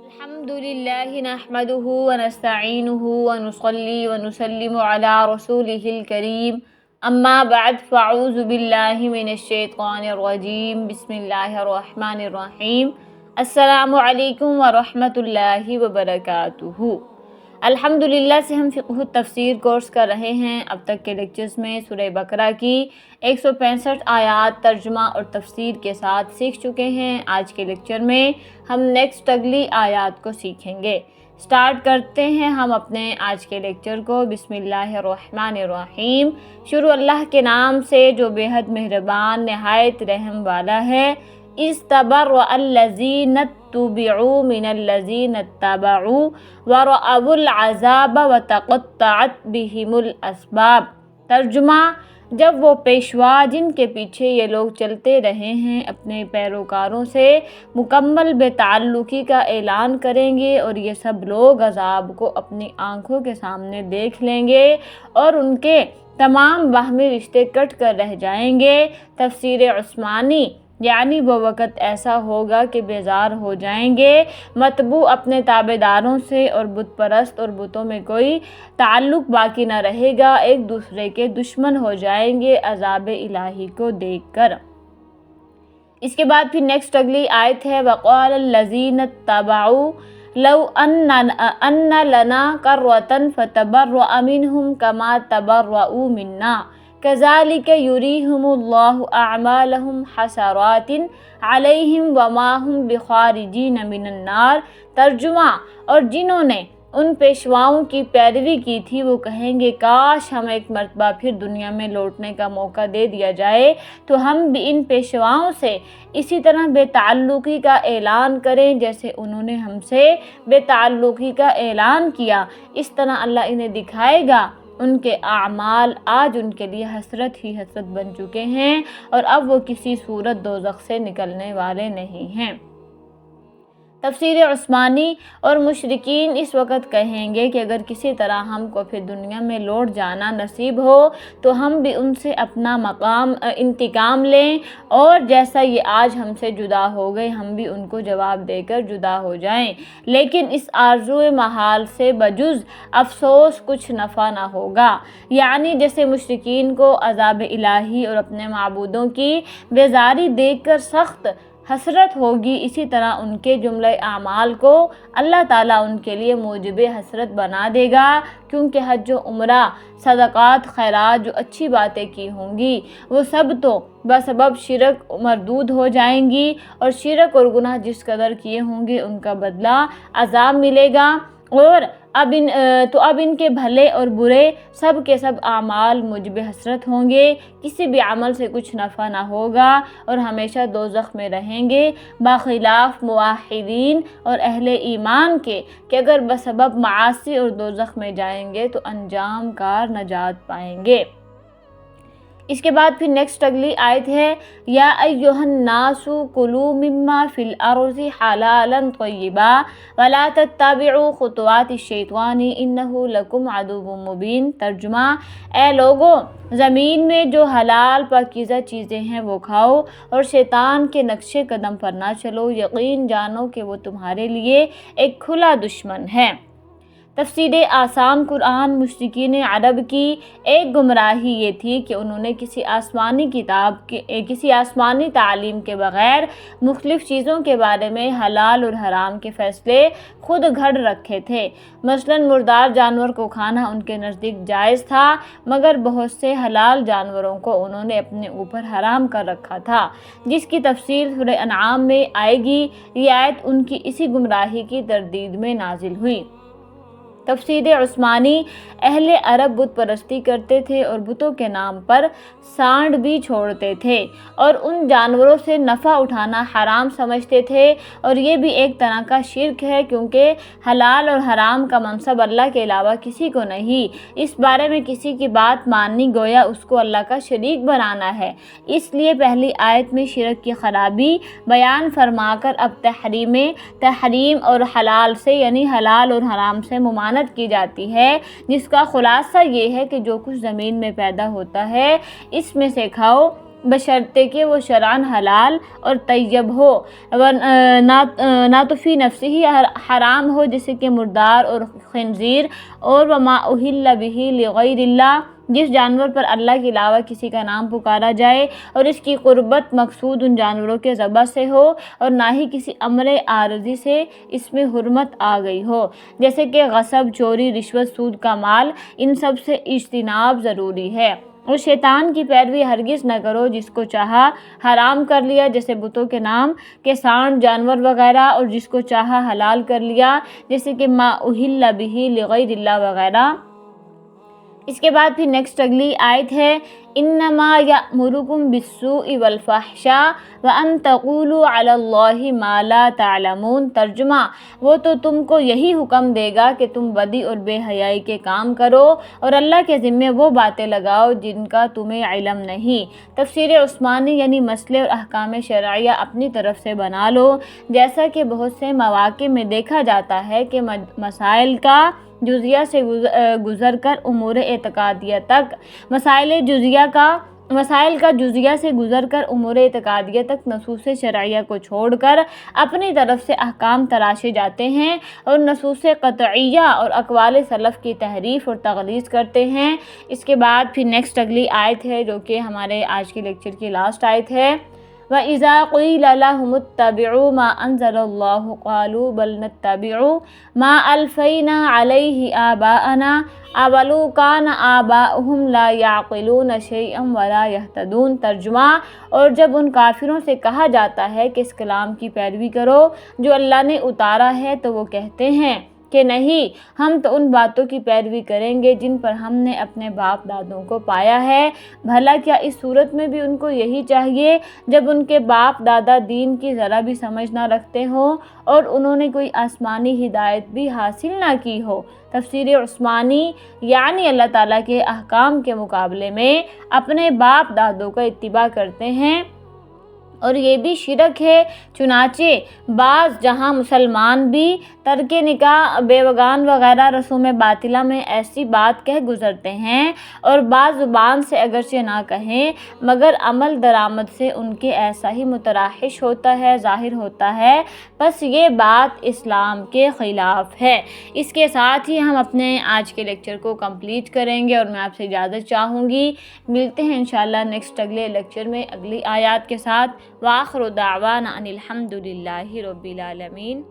الحمدللہ نحمدہ ونستعینہ ونصلی ونسلم علی رسولہ الکریم اما بعد فاعوذ باللہ من الشیطان الرجیم بسم اللہ الرحمن الرحیم السلام علیکم ورحمۃ اللہ وبرکاتہ۔ الحمدللہ سے ہم فقہ تفسیر کورس کر رہے ہیں۔ اب تک کے لیکچرز میں سورہ بقرہ کی 165 آیات ترجمہ اور تفسیر کے ساتھ سیکھ چکے ہیں۔ آج کے لیکچر میں ہم نیکسٹ اگلی آیات کو سیکھیں گے۔ سٹارٹ کرتے ہیں ہم اپنے آج کے لیکچر کو۔ بسم اللہ الرحمن الرحیم۔ شروع اللہ کے نام سے جو بے حد مہربان نہایت رحم والا ہے۔ استبرأ الذین اتبعوا من الذین اتبعوا ورأوا العذاب وتقطعت بهم الاسباب۔ ترجمہ: جب وہ پیشوا جن کے پیچھے یہ لوگ چلتے رہے ہیں اپنے پیروکاروں سے مکمل بے تعلقی کا اعلان کریں گے اور یہ سب لوگ عذاب کو اپنی آنکھوں کے سامنے دیکھ لیں گے اور ان کے تمام باہمی رشتے کٹ کر رہ جائیں گے۔ تفسیر عثمانی: یعنی وہ وقت ایسا ہوگا کہ بیزار ہو جائیں گے متبوع اپنے تابع داروں سے اور بت پرست اور بتوں میں کوئی تعلق باقی نہ رہے گا، ایک دوسرے کے دشمن ہو جائیں گے عذاب الہی کو دیکھ کر۔ اس کے بعد پھر نیکسٹ اگلی آیت ہے وَقَالَ الَّذِينَ اتَّبَعُوا لَوْ أَنَّ لَنَا كَرَّةً فَنَتَبَرَّأَ مِنْهُمْ كَمَا تَبَرَّؤُوا مِنَّا كَذَلِكَ يُرِيهِمُ اللَّهُ أَعْمَالَهُمْ حَسَرَاتٍ عَلَيْهِمْ وَمَا هُمْ بِخَارِجِينَ مِنَ النَّارِ۔ ترجمہ: اور جنہوں نے ان پیشواؤں کی پیروی کی تھی وہ کہیں گے کاش ہم ایک مرتبہ پھر دنیا میں لوٹنے کا موقع دے دیا جائے تو ہم بھی ان پیشواؤں سے اسی طرح بے تعلقی کا اعلان کریں جیسے انہوں نے ہم سے بے تعلقی کا اعلان کیا۔ اس طرح اللہ انہیں دکھائے گا ان کے اعمال آج ان کے لیے حسرت ہی حسرت بن چکے ہیں اور اب وہ کسی صورت دوزخ سے نکلنے والے نہیں ہیں۔ تفسیر عثمانی: اور مشرکین اس وقت کہیں گے کہ اگر کسی طرح ہم کو پھر دنیا میں لوٹ جانا نصیب ہو تو ہم بھی ان سے اپنا انتقام لیں اور جیسا یہ آج ہم سے جدا ہو گئے ہم بھی ان کو جواب دے کر جدا ہو جائیں، لیکن اس آرزو محال سے بجز افسوس کچھ نفع نہ ہوگا۔ یعنی جیسے مشرکین کو عذاب الہی اور اپنے معبودوں کی بیزاری دیکھ کر سخت حسرت ہوگی، اسی طرح ان کے جملہ اعمال کو اللہ تعالیٰ ان کے لیے موجب حسرت بنا دے گا، کیونکہ حج و عمرہ، صدقات، خیرات جو اچھی باتیں کی ہوں گی وہ سب تو بسبب شرک مردود ہو جائیں گی اور شرک اور گناہ جس قدر کیے ہوں گے ان کا بدلہ عذاب ملے گا، اور اب ان کے بھلے اور برے سب کے سب اعمال موجب حسرت ہوں گے، کسی بھی عمل سے کچھ نفع نہ ہوگا اور ہمیشہ دوزخ میں رہیں گے، بخلاف موحدین اور اہل ایمان کے کہ اگر بسبب معاصی اور دوزخ میں جائیں گے تو انجام کار نجات پائیں گے۔ اس کے بعد پھر نیکسٹ اگلی آیت ہے یا ایھا الناس کلوا مما فی الارض حلالا طیبا ولا تتبعوا خطوات الشیطان انہ لکم عدو مبین۔ ترجمہ: اے لوگو، زمین میں جو حلال پاکیزہ چیزیں ہیں وہ کھاؤ اور شیطان کے نقش قدم پر نہ چلو، یقین جانو کہ وہ تمہارے لیے ایک کھلا دشمن ہے۔ تفسیر آسان قرآن: مشرکین عرب کی ایک گمراہی یہ تھی کہ انہوں نے کسی آسمانی تعلیم کے بغیر مختلف چیزوں کے بارے میں حلال اور حرام کے فیصلے خود گھڑ رکھے تھے۔ مثلاً مردار جانور کو کھانا ان کے نزدیک جائز تھا مگر بہت سے حلال جانوروں کو انہوں نے اپنے اوپر حرام کر رکھا تھا، جس کی تفصیل سورہ انعام میں آئے گی۔ یہ آیت ان کی اسی گمراہی کی تردید میں نازل ہوئی۔ تفسیر عثمانی: اہل عرب بت پرستی کرتے تھے اور بتوں کے نام پر سانڈ بھی چھوڑتے تھے اور ان جانوروں سے نفع اٹھانا حرام سمجھتے تھے، اور یہ بھی ایک طرح کا شرک ہے کیونکہ حلال اور حرام کا منصب اللہ کے علاوہ کسی کو نہیں، اس بارے میں کسی کی بات ماننی گویا اس کو اللہ کا شریک بنانا ہے۔ اس لیے پہلی آیت میں شرک کی خرابی بیان فرما کر اب تحریم اور حلال سے یعنی حلال اور حرام سے ممانعت لعنت کی جاتی ہے، جس کا خلاصہ یہ ہے کہ جو کچھ زمین میں پیدا ہوتا ہے اس میں سے کھاؤ، بشرطے کہ وہ شرعاً حلال اور طیب ہو، نہ تو فی نفسی ہی حرام ہو، جیسے کہ مردار اور خنزیر، اور وما اہل بہ لغیر اللہ، جس جانور پر اللہ کے علاوہ کسی کا نام پکارا جائے اور اس کی قربت مقصود ان جانوروں کے ذبح سے ہو، اور نہ ہی کسی امر عارضی سے اس میں حرمت آ گئی ہو، جیسے کہ غصب، چوری، رشوت، سود کا مال، ان سب سے اجتناب ضروری ہے۔ اور شیطان کی پیروی ہرگز نہ کرو، جس کو چاہا حرام کر لیا، جیسے بتوں کے نام کے سانڈ، جانور وغیرہ، اور جس کو چاہا حلال کر لیا، جیسے کہ ما اہل بہ لغیر اللہ وغیرہ۔ اس کے بعد پھر نیکسٹ اگلی آیت ہے انما یأمرکم بالسوء والفحشاء وان تقولوا علی اللہ ما لا تعلمون۔ ترجمہ، وہ تو تم کو یہی حکم دے گا کہ تم بدی اور بے حیائی کے کام کرو اور اللہ کے ذمے وہ باتیں لگاؤ جن کا تمہیں علم نہیں۔ تفسیر عثمانی یعنی مسئلے اور احکام شرعیہ اپنی طرف سے بنا لو، جیسا کہ بہت سے مواقع میں دیکھا جاتا ہے کہ مسائل کا جزیہ سے گزر کر امور اعتقادیہ تک، مسائل کا جزیہ سے گزر کر امور اعتقادیہ تک نصوص شرعیہ کو چھوڑ کر اپنی طرف سے احکام تراشے جاتے ہیں اور نصوص قطعیہ اور اقوال سلف کی تحریف اور تغلیظ کرتے ہیں۔ اس کے بعد پھر نیکسٹ اگلی آیت ہے جو کہ ہمارے آج کے لیکچر کی لاسٹ آیت ہے وَإِذَا قِيلَ لَهُمُ اتَّبِعُوا مَا أَنزَلَ اللَّهُ قَالُوا بَلْ نَتَّبِعُ مَا أَلْفَيْنَا عَلَيْهِ آبَاءَنَا أَوَلَوْ كَانَ آبَاؤُهُمْ لَا يَعْقِلُونَ شَيْئًا وَلَا يَهْتَدُونَ۔ ترجمہ، اور جب ان کافروں سے کہا جاتا ہے کہ اس کلام کی پیروی کرو جو اللہ نے اتارا ہے، تو وہ کہتے ہیں کہ نہیں، ہم تو ان باتوں کی پیروی کریں گے جن پر ہم نے اپنے باپ دادوں کو پایا ہے۔ بھلا کیا اس صورت میں بھی ان کو یہی چاہیے جب ان کے باپ دادا دین کی ذرا بھی سمجھ نہ رکھتے ہوں اور انہوں نے کوئی آسمانی ہدایت بھی حاصل نہ کی ہو؟ تفسیر عثمانی یعنی اللہ تعالیٰ کے احکام کے مقابلے میں اپنے باپ دادوں کا اتباع کرتے ہیں اور یہ بھی شرک ہے۔ چنانچہ بعض جہاں مسلمان بھی ترک نکاح، بیوگان وغیرہ رسوم باطلہ میں ایسی بات کہہ گزرتے ہیں اور بعض زبان سے اگرچہ نہ کہیں مگر عمل درآمد سے ان کے ایسا ہی مترحش ہوتا ہے، ظاہر ہوتا ہے، بس یہ بات اسلام کے خلاف ہے۔ اس کے ساتھ ہی ہم اپنے آج کے لیکچر کو کمپلیٹ کریں گے اور میں آپ سے اجازت چاہوں گی۔ ملتے ہیں انشاءاللہ نیکسٹ اگلے لیکچر میں اگلی آیات کے ساتھ۔ وآخر دعوانا ان الحمد للہ رب العالمین۔